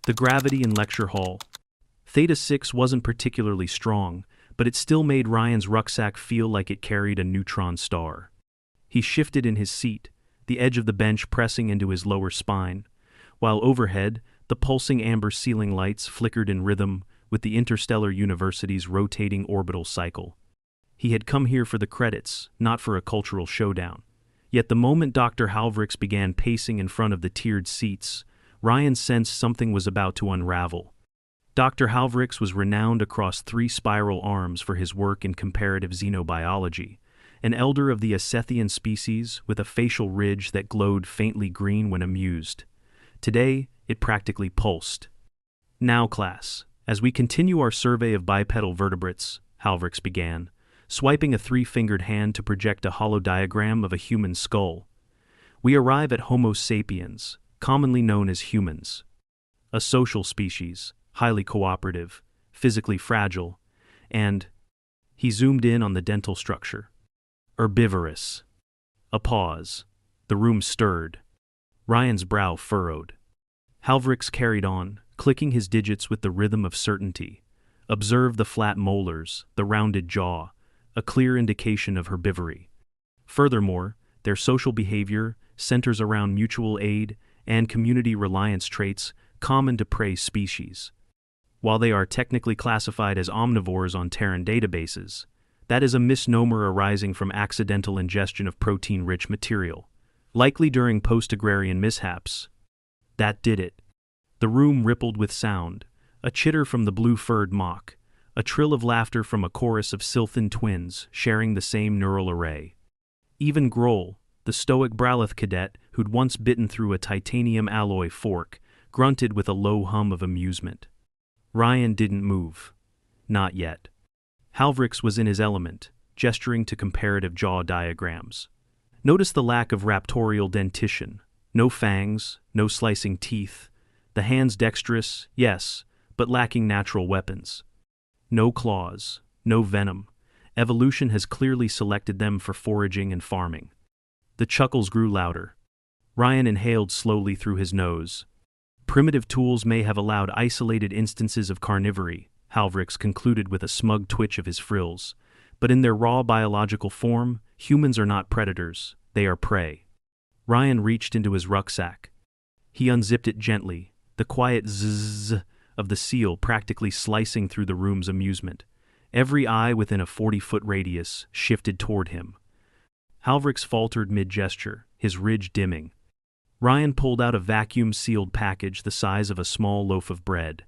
The gravity in lecture hall. Theta 6 wasn't particularly strong, but it still made Ryan's rucksack feel like it carried a neutron star. He shifted in his seat, the edge of the bench pressing into his lower spine, while overhead, the pulsing amber ceiling lights flickered in rhythm with the interstellar university's rotating orbital cycle. He had come here for the credits, not for a cultural showdown. Yet the moment Dr. Halvrix began pacing in front of the tiered seats, Ryan sensed something was about to unravel. Dr. Halvrix was renowned across 3 spiral arms for his work in comparative xenobiology, an elder of the Asethian species with a facial ridge that glowed faintly green when amused. Today, it practically pulsed. "Now, class, as we continue our survey of bipedal vertebrates," Halvrix began, swiping a 3-fingered hand to project a hollow diagram of a human skull, "we arrive at Homo sapiens, commonly known as humans. A social species, highly cooperative, physically fragile, and..." He zoomed in on the dental structure. "Herbivorous." A pause. The room stirred. Ryan's brow furrowed. Halvrix carried on, clicking his digits with the rhythm of certainty. "Observe the flat molars, the rounded jaw, a clear indication of herbivory. Furthermore, their social behavior centers around mutual aid and community reliance traits common to prey species. While they are technically classified as omnivores on Terran databases, that is a misnomer arising from accidental ingestion of protein-rich material, likely during post-agrarian mishaps. That did it." The room rippled with sound, a chitter from the blue-furred mock, a trill of laughter from a chorus of sylphin twins sharing the same neural array. Even Grohl, the stoic Bralith cadet who'd once bitten through a titanium alloy fork, grunted with a low hum of amusement. Ryan didn't move. Not yet. Halvrix was in his element, gesturing to comparative jaw diagrams. Notice the lack of raptorial dentition. No fangs, no slicing teeth. The hands dexterous, yes, but lacking natural weapons. No claws, no venom. Evolution has clearly selected them for foraging and farming. The chuckles grew louder. Ryan inhaled slowly through his nose. "Primitive tools may have allowed isolated instances of carnivory," Halvrix concluded with a smug twitch of his frills, "but in their raw biological form, humans are not predators, they are prey." Ryan reached into his rucksack. He unzipped it gently, the quiet zzz of the seal practically slicing through the room's amusement. Every eye within a 40-foot radius shifted toward him. Halvrix faltered mid-gesture, his ridge dimming. Ryan pulled out a vacuum-sealed package the size of a small loaf of bread.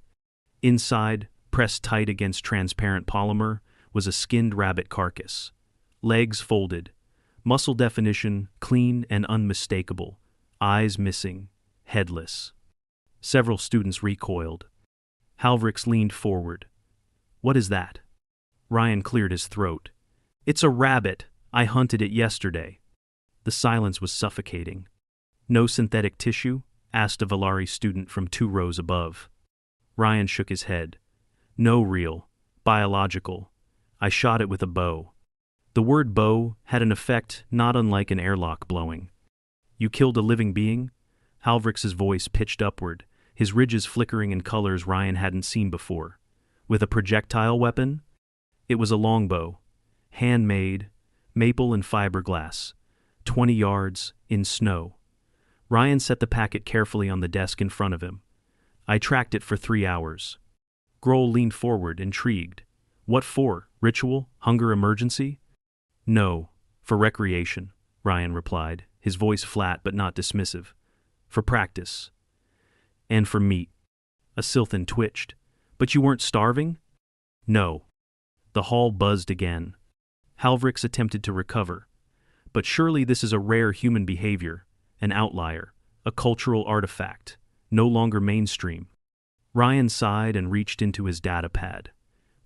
Inside, pressed tight against transparent polymer, was a skinned rabbit carcass. Legs folded. Muscle definition clean and unmistakable. Eyes missing. Headless. Several students recoiled. Halvrix leaned forward. "What is that?" Ryan cleared his throat. "It's a rabbit. I hunted it yesterday." The silence was suffocating. "No synthetic tissue?" asked a Valari student from 2 rows above. Ryan shook his head. "No real. Biological. I shot it with a bow." The word bow had an effect not unlike an airlock blowing. "You killed a living being?" Halvrix's voice pitched upward, his ridges flickering in colors Ryan hadn't seen before. "With a projectile weapon?" "It was a longbow. Handmade, maple and fiberglass. 20 yards, in snow." Ryan set the packet carefully on the desk in front of him. "I tracked it for 3 hours." Grohl leaned forward, intrigued. "What for? Ritual? Hunger emergency?" "No, for recreation," Ryan replied, his voice flat but not dismissive. "For practice. And for meat." A Sylthan twitched. "But you weren't starving?" "No." The hall buzzed again. Halvrix attempted to recover. "But surely this is a rare human behavior, an outlier, a cultural artifact, no longer mainstream." Ryan sighed and reached into his data pad.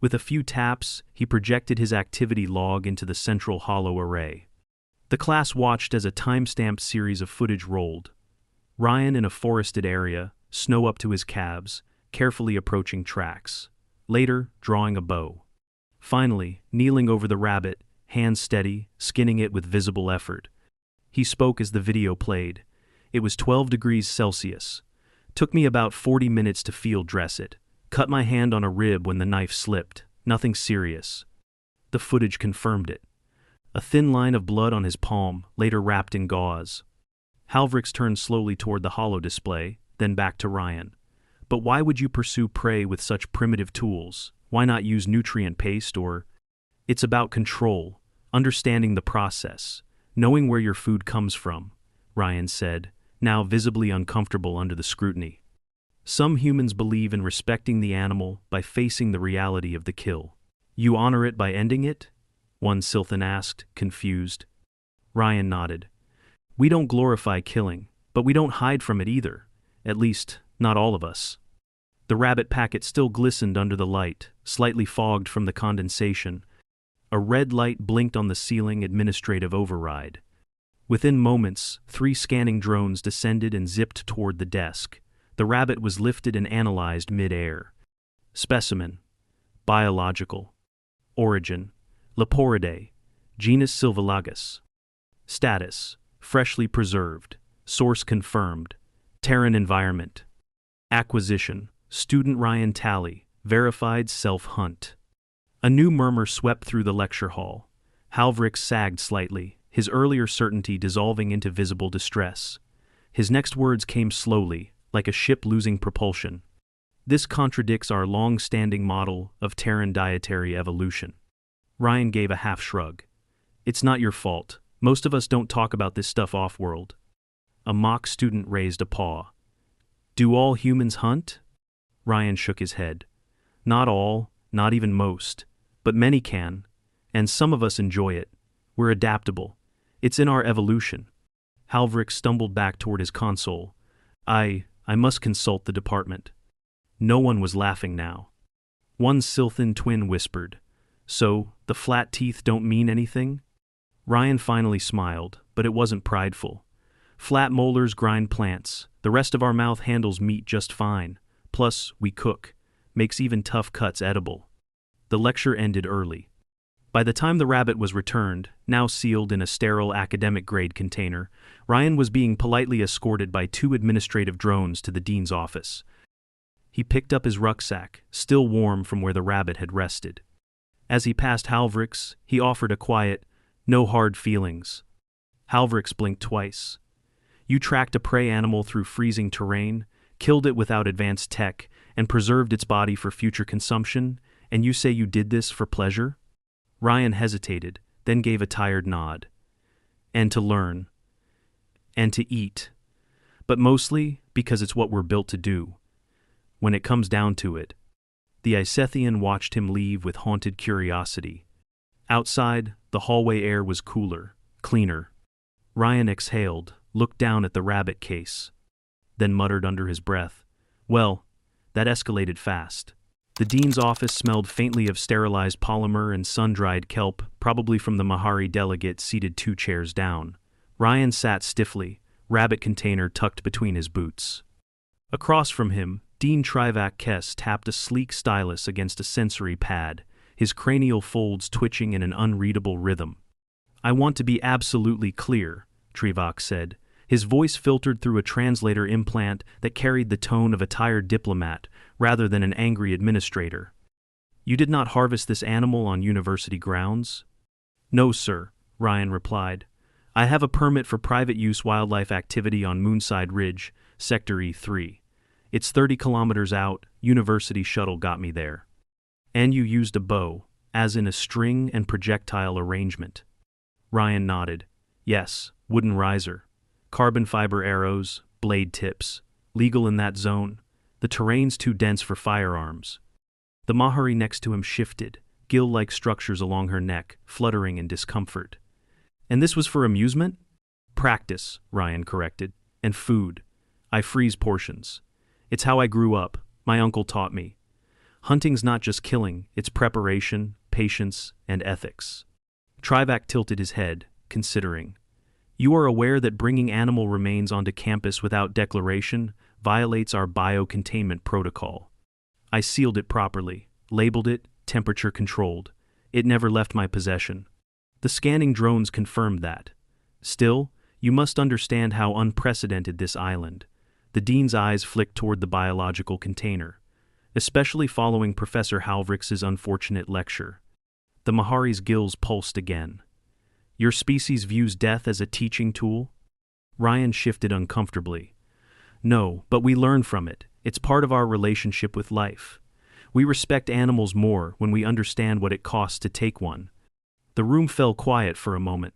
With a few taps, he projected his activity log into the central hollow array. The class watched as a time-stamped series of footage rolled. Ryan in a forested area, snow up to his calves, carefully approaching tracks. Later, drawing a bow. Finally, kneeling over the rabbit, hands steady, skinning it with visible effort. He spoke as the video played. It was 12 degrees Celsius. Took me about 40 minutes to field dress it. Cut my hand on a rib when the knife slipped. Nothing serious. The footage confirmed it. A thin line of blood on his palm, later wrapped in gauze. Halvrix turned slowly toward the holo display, then back to Ryan. But why would you pursue prey with such primitive tools? Why not use nutrient paste or... It's about control, understanding the process, knowing where your food comes from, Ryan said, now visibly uncomfortable under the scrutiny. Some humans believe in respecting the animal by facing the reality of the kill. You honor it by ending it? One Sylthan asked, confused. Ryan nodded. We don't glorify killing, but we don't hide from it either. At least, not all of us. The rabbit packet still glistened under the light, slightly fogged from the condensation. A red light blinked on the ceiling. Administrative override. Within moments, 3 scanning drones descended and zipped toward the desk. The rabbit was lifted and analyzed mid-air. Specimen. Biological. Origin. Leporidae. Genus Sylvilagus. Status. Freshly preserved. Source confirmed. Terran environment. Acquisition. Student Ryan Talley. Verified self-hunt. A new murmur swept through the lecture hall. Halvrix sagged slightly, his earlier certainty dissolving into visible distress. His next words came slowly, like a ship losing propulsion. This contradicts our long-standing model of Terran dietary evolution. Ryan gave a half shrug. It's not your fault. Most of us don't talk about this stuff off-world. A mock student raised a paw. Do all humans hunt? Ryan shook his head. Not all, not even most. But many can, and some of us enjoy it. We're adaptable. It's in our evolution. Halvrix stumbled back toward his console. I must consult the department. No one was laughing now. One Sylthan twin whispered, So, the flat teeth don't mean anything? Ryan finally smiled, but it wasn't prideful. Flat molars grind plants. The rest of our mouth handles meat just fine. Plus, we cook. Makes even tough cuts edible. The lecture ended early. By the time the rabbit was returned, now sealed in a sterile academic-grade container, Ryan was being politely escorted by 2 administrative drones to the dean's office. He picked up his rucksack, still warm from where the rabbit had rested. As he passed Halvrix, he offered a quiet, "No hard feelings." Halvrix blinked twice. You tracked a prey animal through freezing terrain, killed it without advanced tech, and preserved its body for future consumption, and you say you did this for pleasure? Ryan hesitated, then gave a tired nod. And to learn. And to eat. But mostly because it's what we're built to do. When it comes down to it. The Isethian watched him leave with haunted curiosity. Outside, the hallway air was cooler, cleaner. Ryan exhaled, looked down at the rabbit case. Then muttered under his breath, Well, that escalated fast. The dean's office smelled faintly of sterilized polymer and sun-dried kelp, probably from the Mahari delegate seated 2 chairs down. Ryan sat stiffly, rabbit container tucked between his boots. Across from him, Dean Trivac Kess tapped a sleek stylus against a sensory pad, his cranial folds twitching in an unreadable rhythm. I want to be absolutely clear, Trivac said. His voice filtered through a translator implant that carried the tone of a tired diplomat rather than an angry administrator. You did not harvest this animal on university grounds? No, sir, Ryan replied. I have a permit for private use wildlife activity on Moonside Ridge, Sector E3. It's 30 kilometers out, university shuttle got me there. And you used a bow, as in a string and projectile arrangement. Ryan nodded. Yes, wooden riser. Carbon fiber arrows, blade tips. Legal in that zone. The terrain's too dense for firearms. The Mahari next to him shifted, gill-like structures along her neck, fluttering in discomfort. And this was for amusement? Practice, Ryan corrected. And food. I freeze portions. It's how I grew up. My uncle taught me. Hunting's not just killing, it's preparation, patience, and ethics. Trivac tilted his head, considering. You are aware that bringing animal remains onto campus without declaration violates our biocontainment protocol. I sealed it properly, labeled it, temperature controlled. It never left my possession. The scanning drones confirmed that. Still, you must understand how unprecedented this island. The dean's eyes flicked toward the biological container, especially following Professor Halvriks's unfortunate lecture. The Mahari's gills pulsed again. Your species views death as a teaching tool? Ryan shifted uncomfortably. No, but we learn from it. It's part of our relationship with life. We respect animals more when we understand what it costs to take one. The room fell quiet for a moment.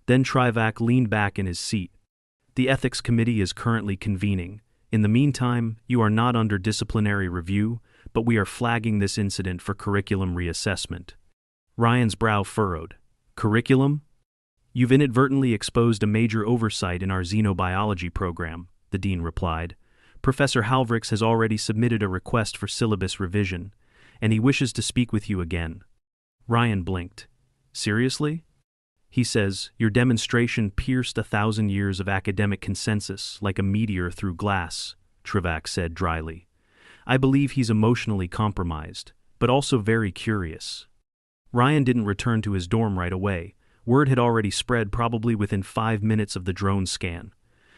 Then Trivac leaned back in his seat. The ethics committee is currently convening. In the meantime, you are not under disciplinary review, but we are flagging this incident for curriculum reassessment. Ryan's brow furrowed. Curriculum? You've inadvertently exposed a major oversight in our xenobiology program, the dean replied. Professor Halvriks has already submitted a request for syllabus revision, and he wishes to speak with you again. Ryan blinked. Seriously? He says, your demonstration pierced 1,000 years of academic consensus like a meteor through glass, Trivac said dryly. I believe he's emotionally compromised, but also very curious. Ryan didn't return to his dorm right away. Word had already spread probably within 5 minutes of the drone scan.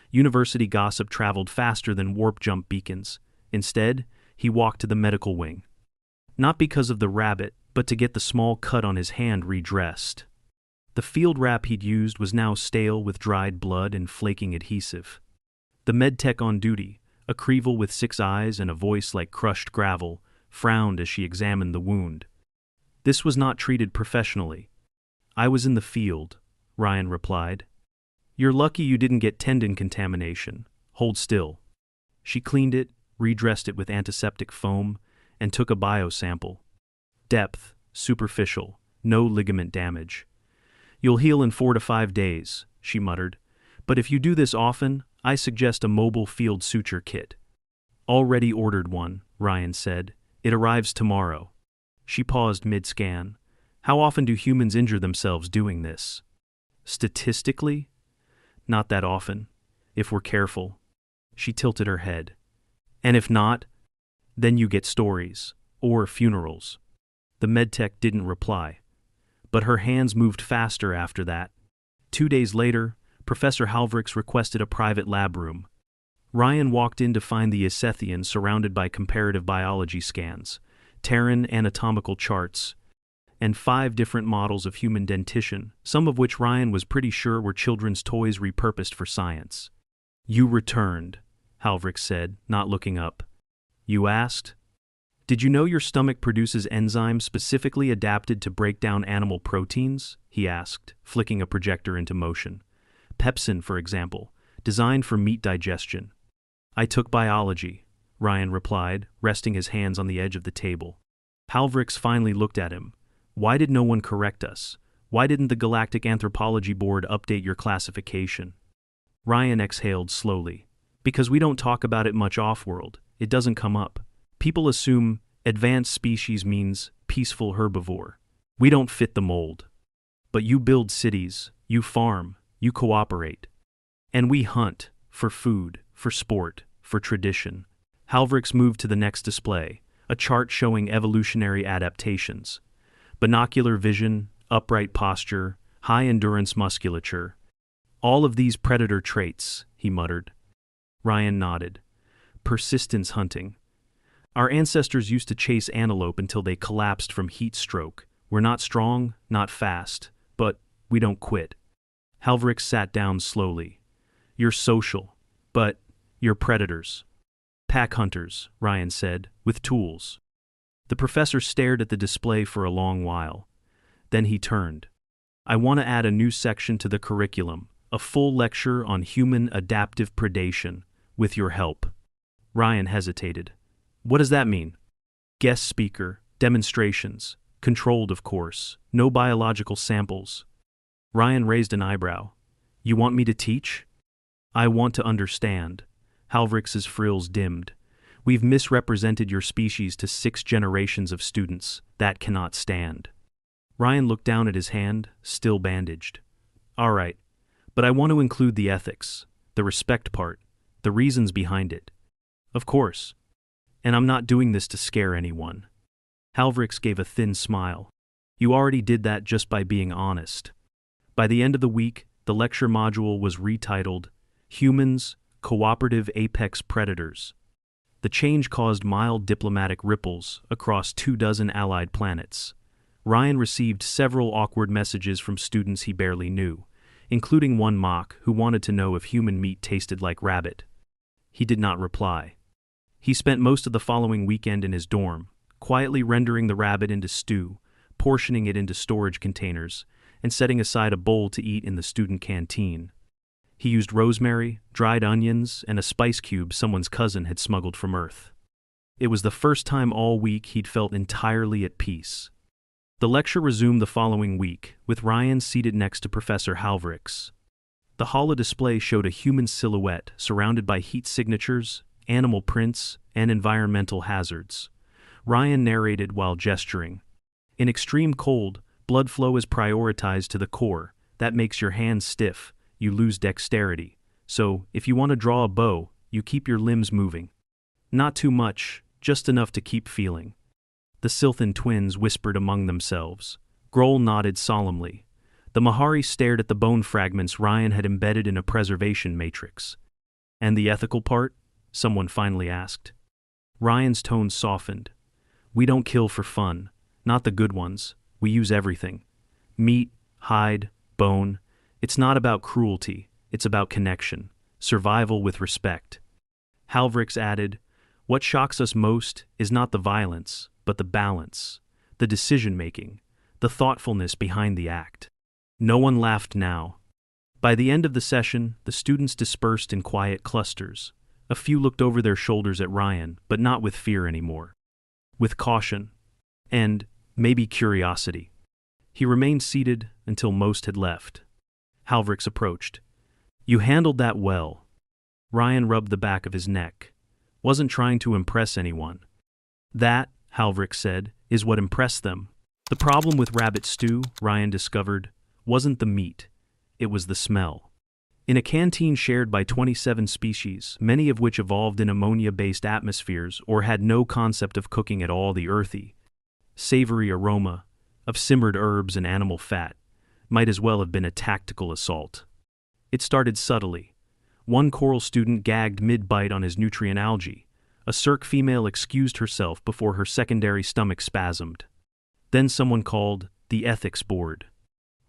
University gossip traveled faster than warp-jump beacons. Instead, he walked to the medical wing. Not because of the rabbit, but to get the small cut on his hand redressed. The field wrap he'd used was now stale with dried blood and flaking adhesive. The medtech on duty, a crevel with 6 eyes and a voice like crushed gravel, frowned as she examined the wound. This was not treated professionally. I was in the field, Ryan replied. You're lucky you didn't get tendon contamination. Hold still. She cleaned it, redressed it with antiseptic foam, and took a biosample. Depth, superficial, no ligament damage. You'll heal in 4 to 5 days, she muttered. But if you do this often, I suggest a mobile field suture kit. Already ordered one, Ryan said. It arrives tomorrow. She paused mid-scan. How often do humans injure themselves doing this? Statistically? Not that often, if we're careful. She tilted her head. And if not, then you get stories, or funerals. The medtech didn't reply. But her hands moved faster after that. 2 days later, Professor Halvriks requested a private lab room. Ryan walked in to find the Esethian surrounded by comparative biology scans, Terran anatomical charts, and 5 different models of human dentition, some of which Ryan was pretty sure were children's toys repurposed for science. You returned, Halvriks said, not looking up. You asked? Did you know your stomach produces enzymes specifically adapted to break down animal proteins? He asked, flicking a projector into motion. Pepsin, for example, designed for meat digestion. I took biology, Ryan replied, resting his hands on the edge of the table. Halvriks finally looked at him. Why did no one correct us? Why didn't the Galactic Anthropology Board update your classification? Ryan exhaled slowly. Because we don't talk about it much off-world. It doesn't come up. People assume advanced species means peaceful herbivore. We don't fit the mold. But you build cities, you farm, you cooperate. And we hunt, for food, for sport, for tradition. Halvriks moved to the next display, a chart showing evolutionary adaptations. Binocular vision, upright posture, high-endurance musculature. All of these predator traits, he muttered. Ryan nodded. Persistence hunting. Our ancestors used to chase antelope until they collapsed from heat stroke. We're not strong, not fast, but we don't quit. Halvriks sat down slowly. You're social, but you're predators. Pack hunters, Ryan said, with tools. The professor stared at the display for a long while. Then he turned. I want to add a new section to the curriculum, a full lecture on human adaptive predation, with your help. Ryan hesitated. What does that mean? Guest speaker, demonstrations, controlled of course, no biological samples. Ryan raised an eyebrow. You want me to teach? I want to understand. Halvriks's frills dimmed. We've misrepresented your species to 6 generations of students. That cannot stand. Ryan looked down at his hand, still bandaged. All right, but I want to include the ethics, the respect part, the reasons behind it. Of course. And I'm not doing this to scare anyone. Halvriks gave a thin smile. You already did that just by being honest. By the end of the week, the lecture module was retitled Humans, cooperative apex predators. The change caused mild diplomatic ripples across 24 allied planets. Ryan received several awkward messages from students he barely knew, including one mock who wanted to know if human meat tasted like rabbit. He did not reply. He spent most of the following weekend in his dorm, quietly rendering the rabbit into stew, portioning it into storage containers, and setting aside a bowl to eat in the student canteen. He used rosemary, dried onions, and a spice cube someone's cousin had smuggled from Earth. It was the first time all week he'd felt entirely at peace. The lecture resumed the following week, with Ryan seated next to Professor Halvrix. The holodisplay showed a human silhouette surrounded by heat signatures, animal prints, and environmental hazards. Ryan narrated while gesturing. In extreme cold, blood flow is prioritized to the core. That makes your hands stiff. You lose dexterity. So, if you want to draw a bow, you keep your limbs moving. Not too much, just enough to keep feeling. The Silthan twins whispered among themselves. Grohl nodded solemnly. The Mahari stared at the bone fragments Ryan had embedded in a preservation matrix. And the ethical part? Someone finally asked. Ryan's tone softened. We don't kill for fun. Not the good ones. We use everything. Meat, hide, bone. It's not about cruelty. It's about connection. Survival with respect. Halvrix added, what shocks us most is not the violence, but the balance, the decision-making, the thoughtfulness behind the act. No one laughed now. By the end of the session, the students dispersed in quiet clusters. A few looked over their shoulders at Ryan, but not with fear anymore. With caution. And, maybe curiosity. He remained seated until most had left. Halvrix approached. You handled that well. Ryan rubbed the back of his neck. Wasn't trying to impress anyone. That, Halvrix said, is what impressed them. The problem with rabbit stew, Ryan discovered, wasn't the meat. It was the smell. In a canteen shared by 27 species, many of which evolved in ammonia-based atmospheres or had no concept of cooking at all, the earthy, savory aroma of simmered herbs and animal fat might as well have been a tactical assault. It started subtly. One coral student gagged mid-bite on his nutrient algae. A Cirque female excused herself before her secondary stomach spasmed. Then someone called the ethics board.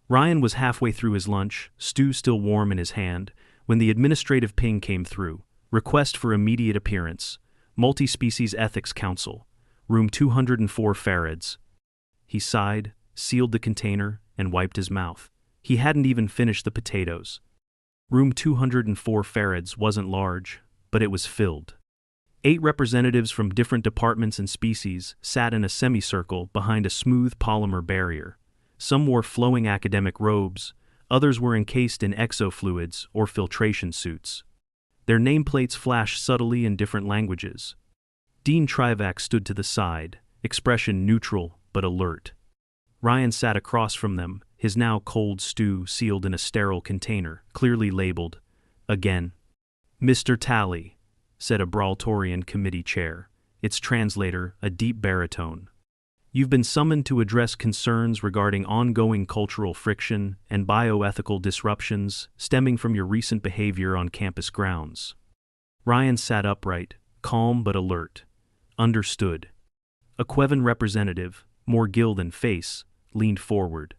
Ryan was halfway through his lunch, stew still warm in his hand, when the administrative ping came through. Request for immediate appearance. Multi-Species Ethics Council. Room 204 Farads. He sighed, sealed the container, and wiped his mouth. He hadn't even finished the potatoes. Room 204 Farads wasn't large, but it was filled. 8 representatives from different departments and species sat in a semicircle behind a smooth polymer barrier. Some wore flowing academic robes, others were encased in exofluids or filtration suits. Their nameplates flashed subtly in different languages. Dean Trivac stood to the side, expression neutral but alert. Ryan sat across from them, his now cold stew sealed in a sterile container, clearly labeled, again. Mr. Talley, said a Brawltorian committee chair, its translator a deep baritone. You've been summoned to address concerns regarding ongoing cultural friction and bioethical disruptions stemming from your recent behavior on campus grounds. Ryan sat upright, calm but alert. Understood. A Quevan representative, more gill than face, leaned forward.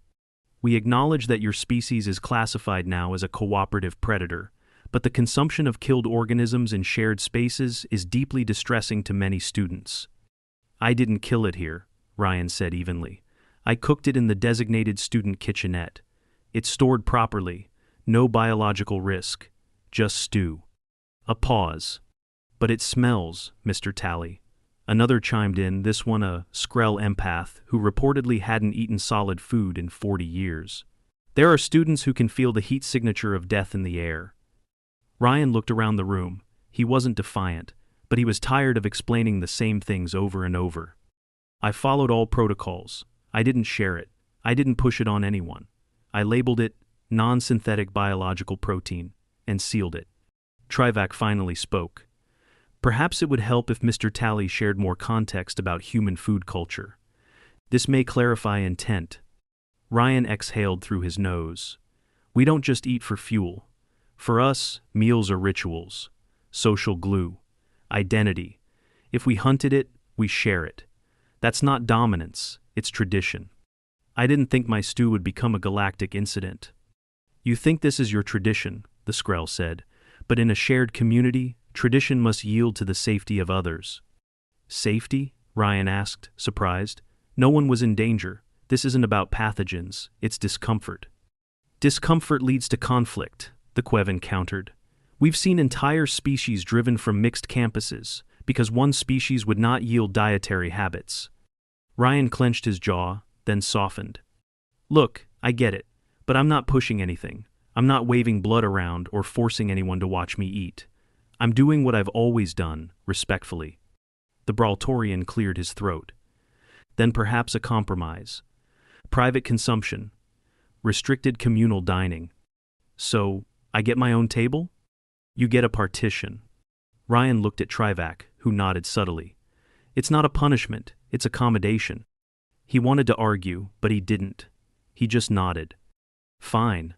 We acknowledge that your species is classified now as a cooperative predator, but the consumption of killed organisms in shared spaces is deeply distressing to many students. I didn't kill it here, Ryan said evenly. I cooked it in the designated student kitchenette. It's stored properly, no biological risk, just stew. A pause. But it smells, Mr. Talley. Another chimed in, this one a Skrell empath who reportedly hadn't eaten solid food in 40 years. There are students who can feel the heat signature of death in the air. Ryan looked around the room. He wasn't defiant, but he was tired of explaining the same things over and over. I followed all protocols. I didn't share it. I didn't push it on anyone. I labeled it non-synthetic biological protein and sealed it. Trivac finally spoke. Perhaps it would help if Mr. Talley shared more context about human food culture. This may clarify intent. Ryan exhaled through his nose. We don't just eat for fuel. For us, meals are rituals. social glue, identity. If we hunted it, we share it. That's not dominance, it's tradition. I didn't think my stew would become a galactic incident. You think this is your tradition, the Skrell said, but in a shared community, tradition must yield to the safety of others. Safety? Ryan asked, surprised. No one was in danger. This isn't about pathogens, it's discomfort. Discomfort leads to conflict, the Queven countered. We've seen entire species driven from mixed campuses, because one species would not yield dietary habits. Ryan clenched his jaw, then softened. Look, I get it, but I'm not pushing anything. I'm not waving blood around or forcing anyone to watch me eat. I'm doing what I've always done, respectfully. The Braltorian cleared his throat. Then perhaps a compromise. Private consumption. Restricted communal dining. So, I get my own table? You get a partition. Ryan looked at Trivac, who nodded subtly. It's not a punishment, it's accommodation. He wanted to argue, but he didn't. He just nodded. Fine.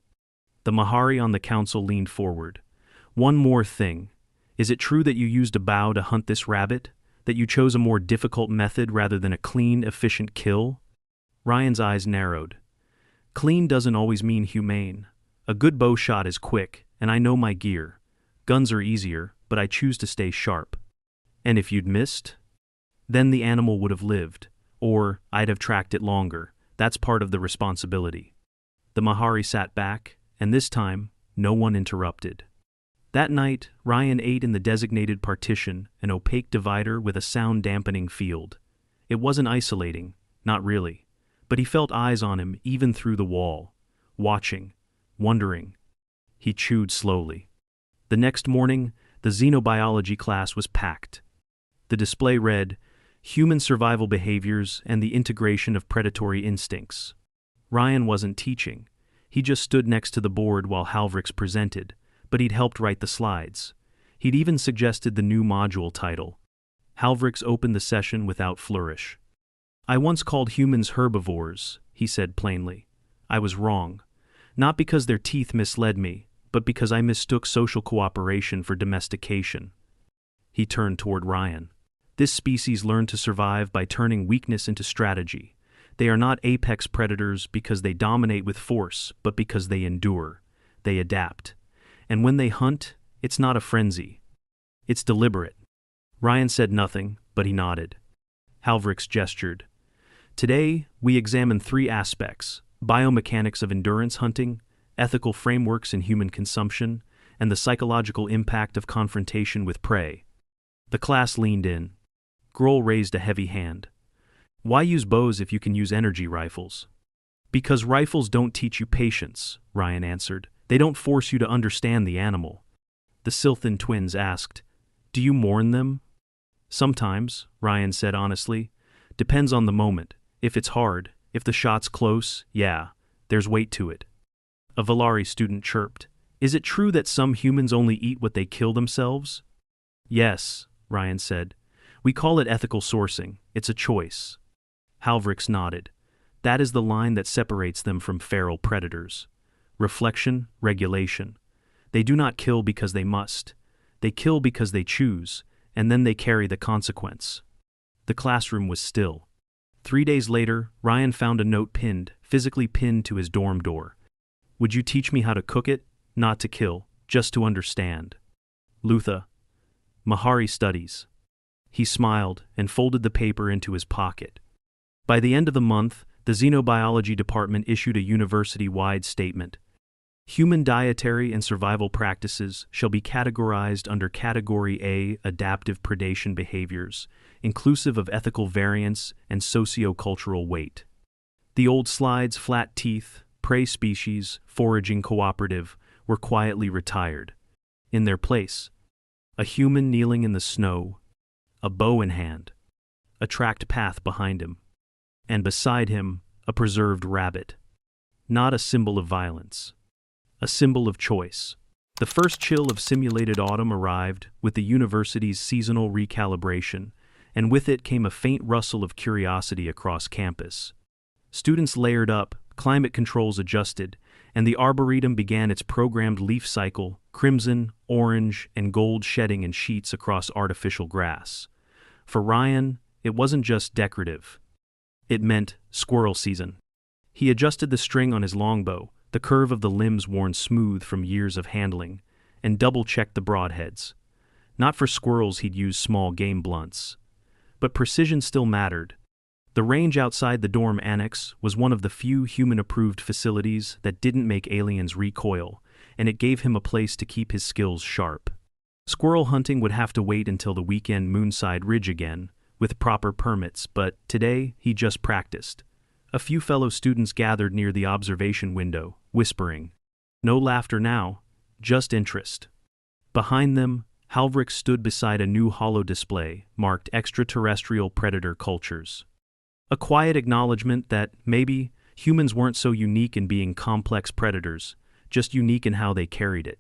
The Mahari on the council leaned forward. One more thing. Is it true that you used a bow to hunt this rabbit? That you chose a more difficult method rather than a clean, efficient kill? Ryan's eyes narrowed. Clean doesn't always mean humane. A good bow shot is quick, and I know my gear. Guns are easier, but I choose to stay sharp. And if you'd missed? Then the animal would have lived. Or I'd have tracked it longer. That's part of the responsibility. The Mahari sat back, and this time, no one interrupted. That night, Ryan ate in the designated partition, an opaque divider with a sound-dampening field. It wasn't isolating, not really, but he felt eyes on him even through the wall, watching, wondering. He chewed slowly. The next morning, the xenobiology class was packed. The display read, Human Survival Behaviors and the Integration of Predatory Instincts. Ryan wasn't teaching. He just stood next to the board while Halvrix presented, but he'd helped write the slides. He'd even suggested the new module title. Halvrix opened the session without flourish. I once called humans herbivores, he said plainly. I was wrong. Not because their teeth misled me, but because I mistook social cooperation for domestication. He turned toward Ryan. This species learned to survive by turning weakness into strategy. They are not apex predators because they dominate with force, but because they endure. They adapt. And when they hunt, it's not a frenzy. It's deliberate. Ryan said nothing, but he nodded. Halvrix gestured. Today, we examine 3 aspects: biomechanics of endurance hunting, ethical frameworks in human consumption, and the psychological impact of confrontation with prey. The class leaned in. Grohl raised a heavy hand. Why use bows if you can use energy rifles? Because rifles don't teach you patience, Ryan answered. They don't force you to understand the animal. The Silthan twins asked, Do you mourn them? Sometimes, Ryan said honestly. Depends on the moment. If it's hard, if the shot's close, yeah, there's weight to it. A Valari student chirped. Is it true that some humans only eat what they kill themselves? Yes, Ryan said. We call it ethical sourcing. It's a choice. Halvrix nodded. That is the line that separates them from feral predators. Reflection, regulation. They do not kill because they must. They kill because they choose, and then they carry the consequence. The classroom was still. 3 days later, Ryan found a note physically pinned to his dorm door. Would you teach me how to cook it? Not to kill, just to understand. Lutha. Mahari Studies. He smiled and folded the paper into his pocket. By the end of the month, the xenobiology department issued a university-wide statement. Human dietary and survival practices shall be categorized under Category A, adaptive predation behaviors, inclusive of ethical variance and socio-cultural weight. The old slides, flat teeth, prey species, foraging cooperative, were quietly retired. In their place, a human kneeling in the snow, a bow in hand, a tracked path behind him, and beside him, a preserved rabbit. Not a symbol of violence. A symbol of choice. The first chill of simulated autumn arrived with the university's seasonal recalibration, and with it came a faint rustle of curiosity across campus. Students layered up, climate controls adjusted, and the arboretum began its programmed leaf cycle, crimson, orange, and gold shedding in sheets across artificial grass. For Ryan, it wasn't just decorative. It meant squirrel season. He adjusted the string on his longbow, the curve of the limbs worn smooth from years of handling, and double-checked the broadheads. Not for squirrels he'd use small game blunts. But precision still mattered. The range outside the dorm annex was one of the few human-approved facilities that didn't make aliens recoil, and it gave him a place to keep his skills sharp. Squirrel hunting would have to wait until the weekend Moonside Ridge again, with proper permits, but today he just practiced. A few fellow students gathered near the observation window, whispering. No laughter now, just interest. Behind them, Halvrik stood beside a new holo display marked Extraterrestrial Predator Cultures. A quiet acknowledgement that, maybe, humans weren't so unique in being complex predators, just unique in how they carried it.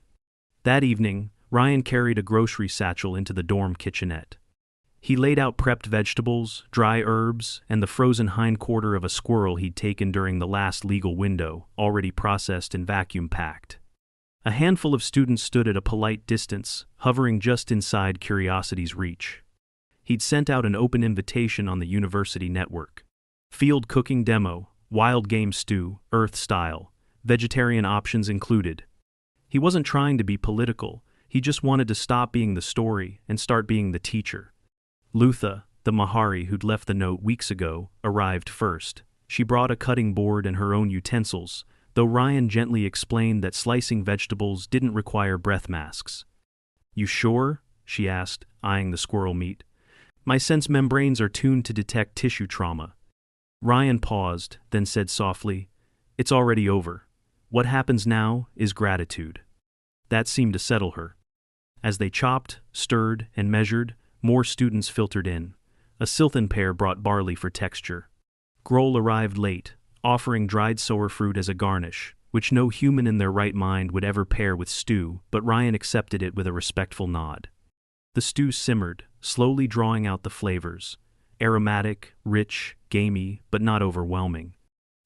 That evening, Ryan carried a grocery satchel into the dorm kitchenette. He laid out prepped vegetables, dry herbs, and the frozen hindquarter of a squirrel he'd taken during the last legal window, already processed and vacuum-packed. A handful of students stood at a polite distance, hovering just inside curiosity's reach. He'd sent out an open invitation on the university network. Field cooking demo, wild game stew, Earth style, vegetarian options included. He wasn't trying to be political, he just wanted to stop being the story and start being the teacher. Lutha, the Mahari who'd left the note weeks ago, arrived first. She brought a cutting board and her own utensils, though Ryan gently explained that slicing vegetables didn't require breath masks. "You sure?" she asked, eyeing the squirrel meat. "My sense membranes are tuned to detect tissue trauma." Ryan paused, then said softly, "It's already over. What happens now is gratitude." That seemed to settle her. As they chopped, stirred, and measured, more students filtered in. A Silthan pair brought barley for texture. Grohl arrived late, offering dried sour fruit as a garnish, which no human in their right mind would ever pair with stew, but Ryan accepted it with a respectful nod. The stew simmered, slowly drawing out the flavors. Aromatic, rich, gamey, but not overwhelming.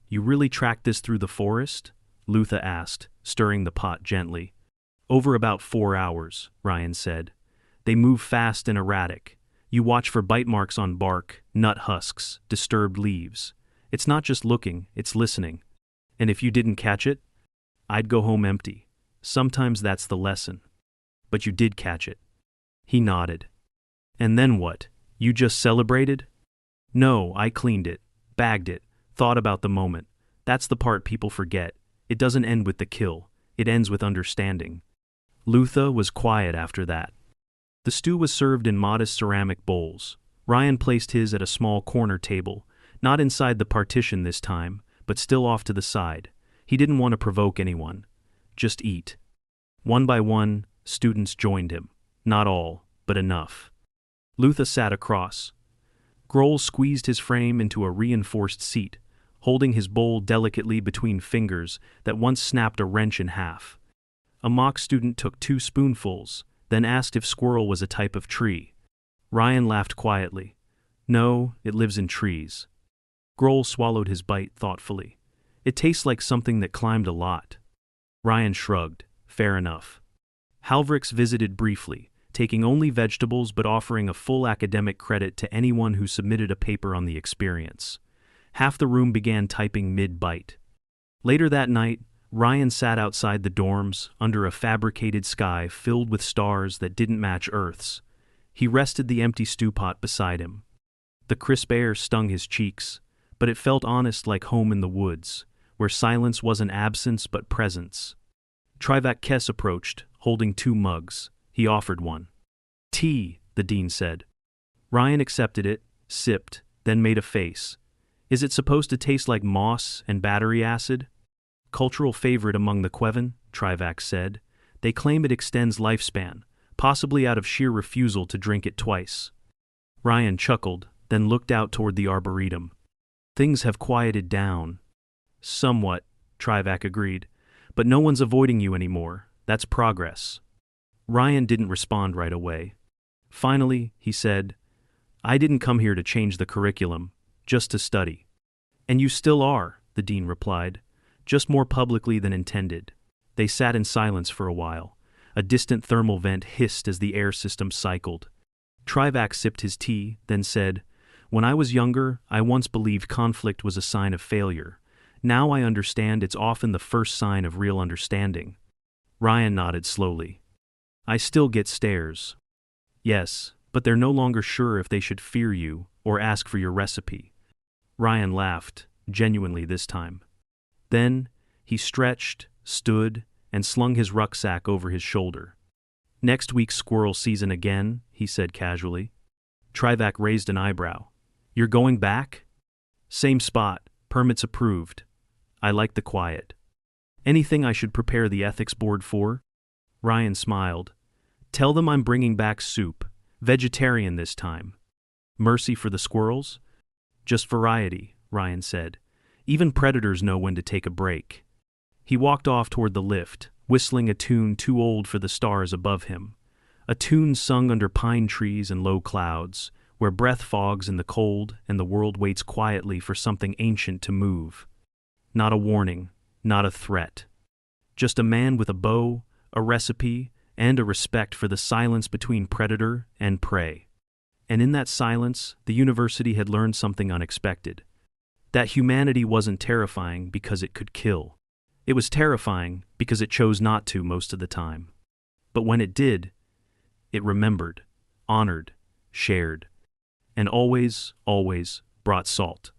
"You really tracked this through the forest?" Lutha asked, stirring the pot gently. "Over about 4 hours," Ryan said. "They move fast and erratic. You watch for bite marks on bark, nut husks, disturbed leaves. It's not just looking, it's listening. And if you didn't catch it, I'd go home empty. Sometimes that's the lesson. But you did catch it." He nodded. "And then what? You just celebrated?" "No, I cleaned it, bagged it, thought about the moment. That's the part people forget. It doesn't end with the kill, it ends with understanding." Lutha was quiet after that. The stew was served in modest ceramic bowls. Ryan placed his at a small corner table, not inside the partition this time, but still off to the side. He didn't want to provoke anyone. Just eat. One by one, students joined him. Not all, but enough. Lutha sat across. Grohl squeezed his frame into a reinforced seat, holding his bowl delicately between fingers that once snapped a wrench in half. A mock student took 2 spoonfuls, then asked if squirrel was a type of tree. Ryan laughed quietly. "No, it lives in trees." Grohl swallowed his bite thoughtfully. "It tastes like something that climbed a lot." Ryan shrugged. "Fair enough." Halvrix visited briefly, taking only vegetables but offering a full academic credit to anyone who submitted a paper on the experience. Half the room began typing mid-bite. Later that night, Ryan sat outside the dorms, under a fabricated sky filled with stars that didn't match Earth's. He rested the empty stew pot beside him. The crisp air stung his cheeks, but it felt honest like home in the woods, where silence wasn't absence but presence. Trivak Kess approached, holding 2 mugs. He offered one. "Tea," the dean said. Ryan accepted it, sipped, then made a face. "Is it supposed to taste like moss and battery acid?" "Cultural favorite among the Kweven," Trivak said. "They claim it extends lifespan, possibly out of sheer refusal to drink it twice." Ryan chuckled, then looked out toward the arboretum. "Things have quieted down." "Somewhat," Trivak agreed. "But no one's avoiding you anymore. That's progress." Ryan didn't respond right away. Finally, he said, "I didn't come here to change the curriculum, just to study." "And you still are," the dean replied, "just more publicly than intended." They sat in silence for a while. A distant thermal vent hissed as the air system cycled. Trivac sipped his tea, then said, "When I was younger, I once believed conflict was a sign of failure. Now I understand it's often the first sign of real understanding." Ryan nodded slowly. "I still get stares." "Yes, but they're no longer sure if they should fear you or ask for your recipe." Ryan laughed, genuinely this time. Then, he stretched, stood, and slung his rucksack over his shoulder. "Next week's squirrel season again," he said casually. Trivac raised an eyebrow. "You're going back?" "Same spot, permits approved. I like the quiet." "Anything I should prepare the ethics board for?" Ryan smiled. "Tell them I'm bringing back soup, vegetarian this time." "Mercy for the squirrels?" "Just variety," Ryan said. "Even predators know when to take a break." He walked off toward the lift, whistling a tune too old for the stars above him. A tune sung under pine trees and low clouds, where breath fogs in the cold and the world waits quietly for something ancient to move. Not a warning, not a threat. Just a man with a bow, a recipe, and a respect for the silence between predator and prey. And in that silence, the university had learned something unexpected. That humanity wasn't terrifying because it could kill. It was terrifying because it chose not to most of the time. But when it did, it remembered, honored, shared, and always, always brought salt.